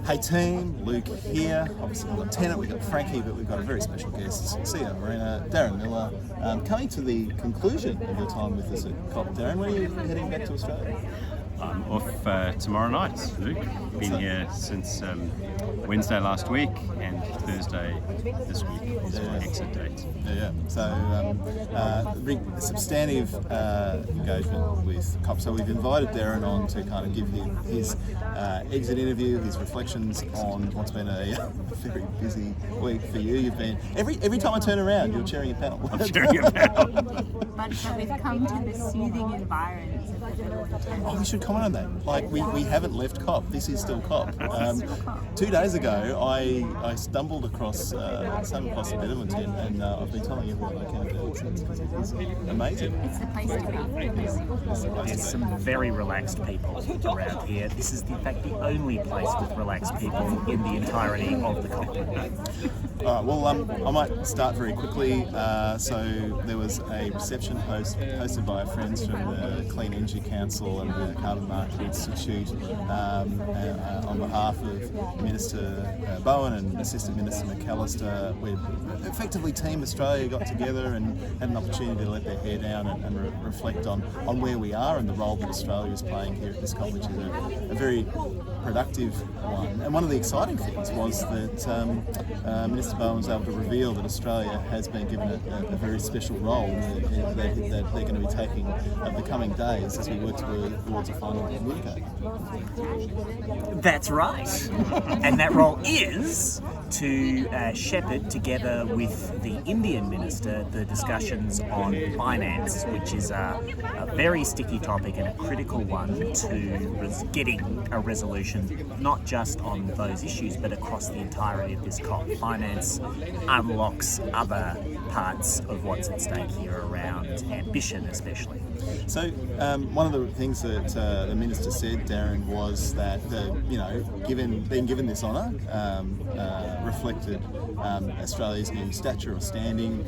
Hey team, Luke here. Obviously we've got Tennant, we've got Frankie, but we've got a very special guest, CEO Darren Miller, coming to the conclusion of your time with us at COP. Darren, when are you heading back to Australia? I'm off tomorrow night, Luke. Been here since Wednesday last week, and Thursday this week is my exit date. So, big substantive engagement with COP. So we've invited Darren on to kind of give him his exit interview, his reflections on what's been a very busy week for you. You've been every time I turn around, you're chairing a panel. I'm chairing a panel. But we've come to the soothing environs of the Bedouin. Oh, we should comment on that. Like, we haven't left COP. This is still COP. 2 days ago, I stumbled across the Bedouin tent, and I've been telling everyone I can about it. It's amazing. It's the place to be. There's some very relaxed people around here. This is, in fact, the only place with relaxed people in the entirety of the continent. All right, well, I might start very quickly. So there was a reception hosted by our friends from the Clean Energy Council and the Carbon Market Institute on behalf of Minister Bowen and Assistant Minister McAllister. We effectively Team Australia got together and had an opportunity to let their hair down and reflect on where we are and the role that Australia is playing here at this COP, which is a very productive one. And one of the exciting things was that Minister Bowen was able to reveal that Australia has been given a very special role that they're going to be taking over the coming days as we work towards a final communique. That's right. And that role is to shepherd, together with the Indian minister, the discussions on finance, which is a very sticky topic and a critical one to getting a resolution, not just on those issues, but across the entirety of this COP. Finance unlocks other parts of what's at stake here around ambition, especially. So one of the things that the minister said, Darren, was that being given this honour reflected Australia's new stature or standing.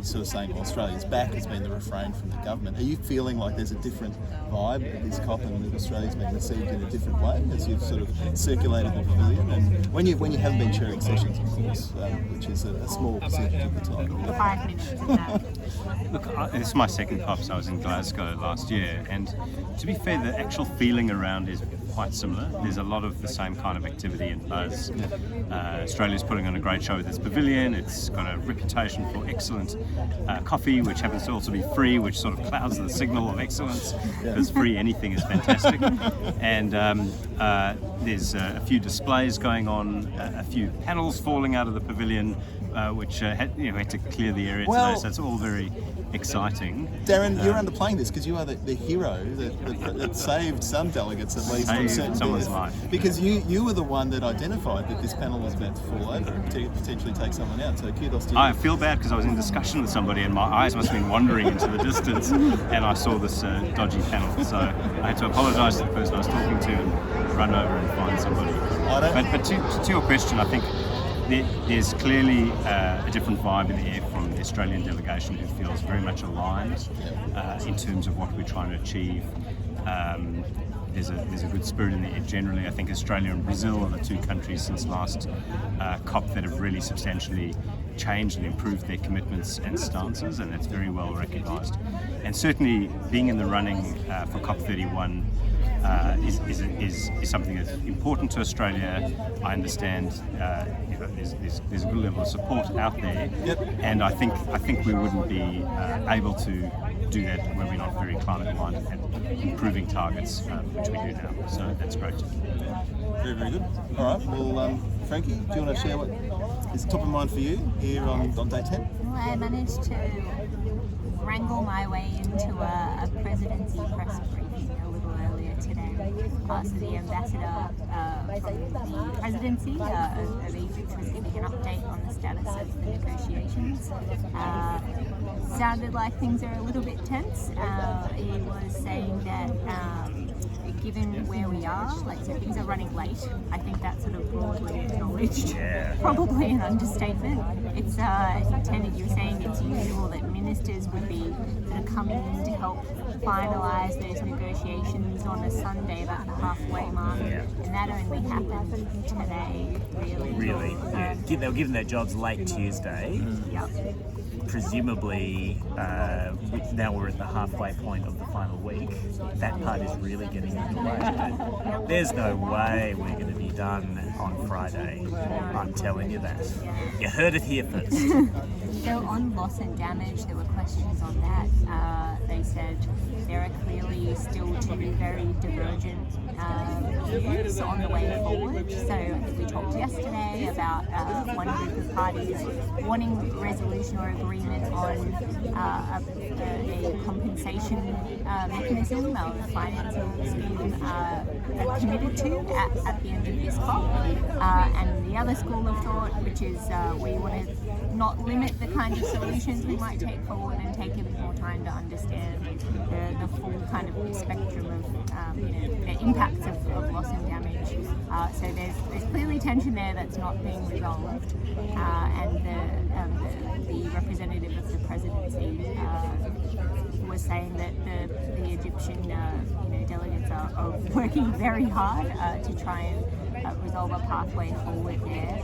Sort of saying, well, Australia's back has been the refrain from the government. Are you feeling like there's a different vibe at this COP and that Australia's been received in a different way as you've sort of circulated the pavilion? And when you haven't been chairing sessions, of course, which is a small percentage of the time. 5 minutes of that. Look, this is my second COP, so I was in Glasgow last year, and to be fair, the actual feeling around is quite similar. There's a lot of the same kind of activity and buzz. Australia's putting on a great show with this pavilion. It's got a reputation for excellent coffee, which happens to also be free, which sort of clouds the signal of excellence, because free anything is fantastic. And there's a few displays going on, a few panels falling out of the pavilion, which had to clear the area today, so it's all very exciting. Darren, you're underplaying this because you are the hero that saved some delegates at least from certain someone's life. Because you were the one that identified that this panel was about to fall over and to potentially take someone out. So kudos to you. I feel bad because I was in discussion with somebody and my eyes must have been wandering into the distance and I saw this dodgy panel. So I had to apologise to the person I was talking to and run over and find somebody. But to your question, I think there's clearly a different vibe in the air from the Australian delegation, who feels very much aligned in terms of what we're trying to achieve. There's a good spirit in the air generally. I think Australia and Brazil are the two countries since last COP that have really substantially changed and improved their commitments and stances, and that's very well recognised. And certainly being in the running for COP31 is something that's important to Australia. I understand there's a good level of support out there, and I think we wouldn't be able to do that when we're not very climate minded and improving targets, which we do now. So that's great. Very, very good. All right. Well, Frankie, do you want to share what is top of mind for you here on day 10? Well, I managed to wrangle my way into a presidency press briefing a little earlier today. So the ambassador from the presidency of Egypt was giving an update on the status of the negotiations. Sounded like things are a little bit tense. He was saying that given where we are, like, so things are running late. I think that's sort of broadly acknowledged. Yeah. Probably an understatement. It's, Tennant, you were saying it's usual that ministers would be sort of coming in to help finalise those negotiations on a Sunday, about the halfway mark, and that only happened today, really. Really, yeah. They were given their jobs late Tuesday. Yep. Presumably, now we're at the halfway point of the final week. That part is really getting underway. But there's no way we're going to be done on Friday. I'm telling you that. You heard it here first. So on loss and damage, there were questions on that. They said there are clearly still two very divergent views on the way forward. So I think we talked yesterday about one group of parties wanting resolution or agreement on a compensation mechanism or financing scheme committed to at the end of this COP. And the other school of thought, which is we want to not limit the kind of solutions we might take forward and take a bit more time to understand the full kind of spectrum of the impacts of loss and damage. So there's clearly tension there that's not being resolved, and the representative of the presidency was saying that the Egyptian delegates are working very hard to try and resolve a pathway forward there.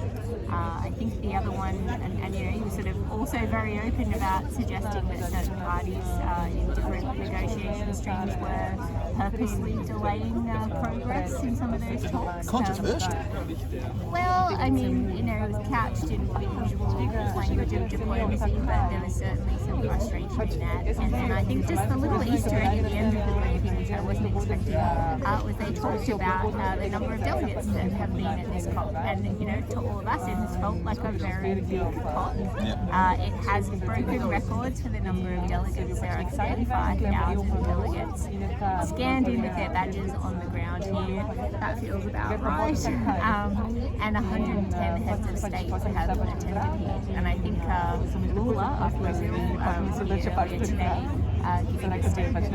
I think the other one, and he was sort of also very open about suggesting that certain parties in different negotiation streams were purposely delaying progress in some of those talks. Controversial. Well, I mean, it was couched in the usual language of diplomacy, but there was certainly some frustration in that. And then I think just the little Easter egg at the end of the briefing, which I wasn't expecting, was they talked about the number of delegates that have been at this COP. And, to all of us, it has felt like a very big COP. It has broken records for the number of delegates. There are 35,000 delegates scanned in with their badges on the ground here. That feels about right. And 110 heads of state have attended here. And I think Lula of Brazil was here earlier today giving a statement.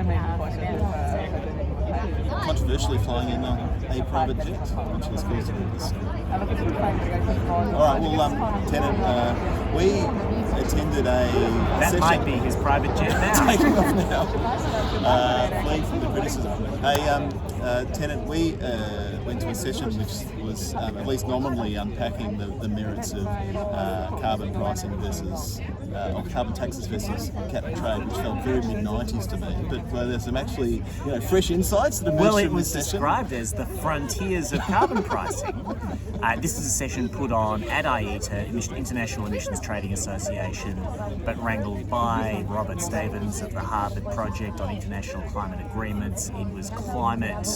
Controversially flying in a private jet, which has caused a bit of a stir. All right, well, Tennant, we attended a session. That might be his private jet now. Taking off now. Fleeing from the criticism. Hey, Tennant, we went to a session which was at least nominally unpacking the merits of carbon pricing versus or carbon taxes versus cap and trade, which felt very mid-90s to me. But there's some actually fresh insights that emerged Well, it from was this session. described as the frontiers of carbon pricing. This is a session put on at IETA, International Emissions Trading Association, but wrangled by Robert Stavens of the Harvard Project on International Climate Agreements. It was climate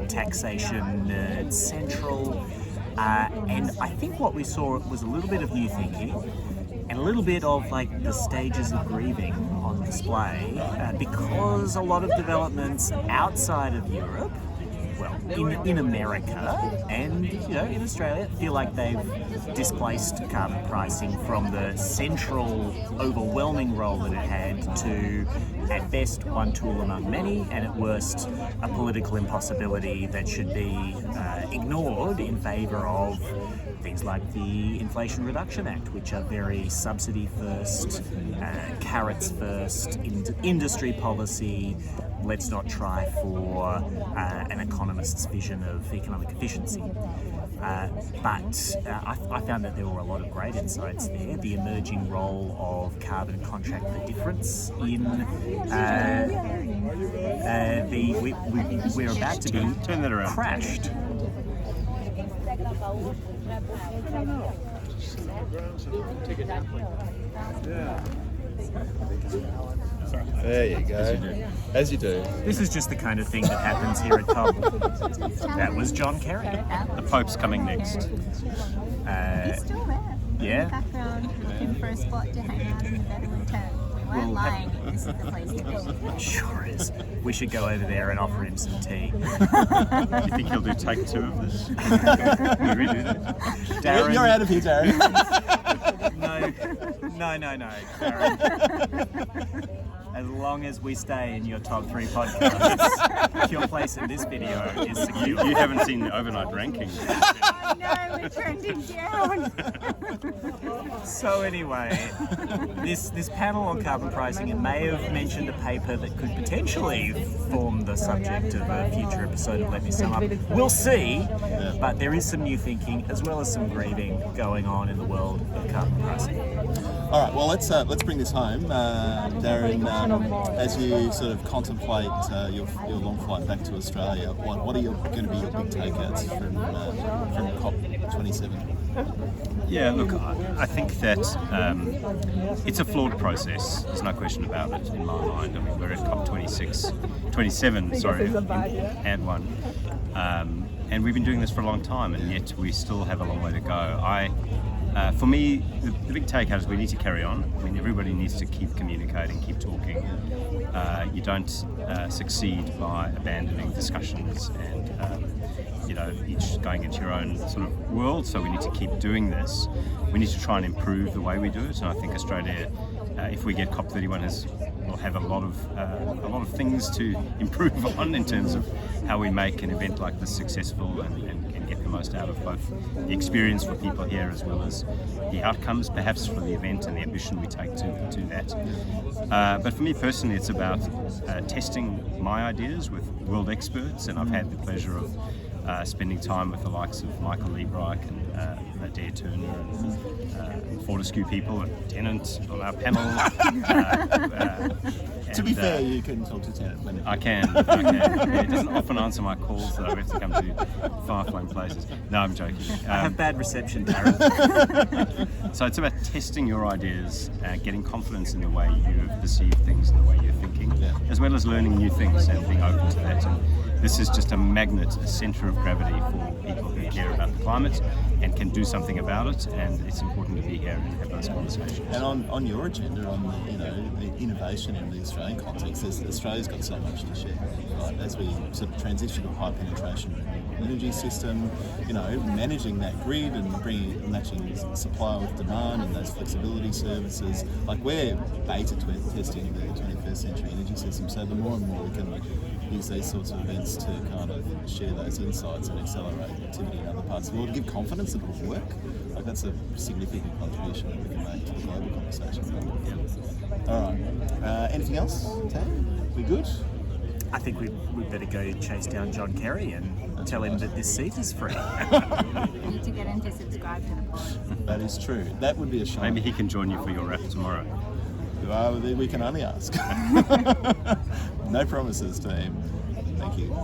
taxation nerd central. And I think what we saw was a little bit of new thinking and a little bit of the stages of grieving on display because a lot of developments outside of Europe, well, in America and in Australia, feel like they've displaced carbon pricing from the central, overwhelming role that it had to, at best, one tool among many, and at worst, a political impossibility that should be ignored in favour of things like the Inflation Reduction Act, which are very subsidy first, carrots first, industry policy. Let's not try for an economist's vision of economic efficiency. But I found that there were a lot of great insights there. The emerging role of carbon contract for difference in we're about to be Turn that around. crashed. There you go. As you do. This is just the kind of thing that happens here at COP. That was John Kerry. The Pope's coming next. He's still there. Yeah. In the background, looking for a spot to hang out in the Bedouin tent. We weren't lying. This is the place to be. Sure is. We should go over there and offer him some tea. You think he'll do take 2 of this? You really do that? Darren, You're out of here, Darren. No, Darren. As long as we stay in your top 3 podcasts, your place in this video is secure. You haven't seen the overnight ranking. Oh no, we're trending down. So anyway, this panel on carbon pricing, it may have mentioned a paper that could potentially form the subject of a future episode of Let Me Sum Up. We'll see, but there is some new thinking as well as some grieving going on in the world of carbon pricing. All right, well, let's bring this home. Darren, as you sort of contemplate your long flight back to Australia, what are going to be your big takeouts from COP27? Yeah, look, I think that it's a flawed process. There's no question about it in my mind. I mean, we're at COP27, and one. And we've been doing this for a long time, and yet we still have a long way to go. For me, the big takeout is we need to carry on. I mean, everybody needs to keep communicating, keep talking. You don't succeed by abandoning discussions and each going into your own sort of world. So we need to keep doing this. We need to try and improve the way we do it. And I think Australia, if we get COP31, will have a lot of things to improve on in terms of how we make an event like this successful and get the most out of both the experience for people here as well as the outcomes perhaps for the event and the ambition we take to that. But for me personally, it's about testing my ideas with world experts, and I've had the pleasure of spending time with the likes of Michael Liebreich and Adair Turner and Fortescue people and Tennant on our panel. To be fair, you can talk to Tennant. I can. Yeah, it doesn't often answer my calls, so I have to come to far-flung places. No, I'm joking. I have bad reception, Darren. So it's about testing your ideas, getting confidence in the way you perceive things and the way you're thinking, as well as learning new things and being open to that. And this is just a magnet, a centre of gravity for people who care about the climate and can do something about it. And it's important to be here and have those conversations. And on your agenda, on the innovation in the Australian context, Australia's got so much to share. Right? As we sort of transition to a high penetration energy system, managing that grid and matching supply with demand and those flexibility services. Like, we're beta testing the 21st century energy system, so the more and more we can use these sorts of events to kind of share those insights and accelerate activity in other parts of the world, give confidence that it will work. Like, that's a significant contribution that we can make to the global conversation. All right. Anything else, Tam? We good? I think we better go chase down John Kerry and tell him that this seat is free. You need to get him to subscribe to the pod. That is true. That would be a shame. Maybe he can join you for your wrap tomorrow. We can only ask. No promises, team. Thank you.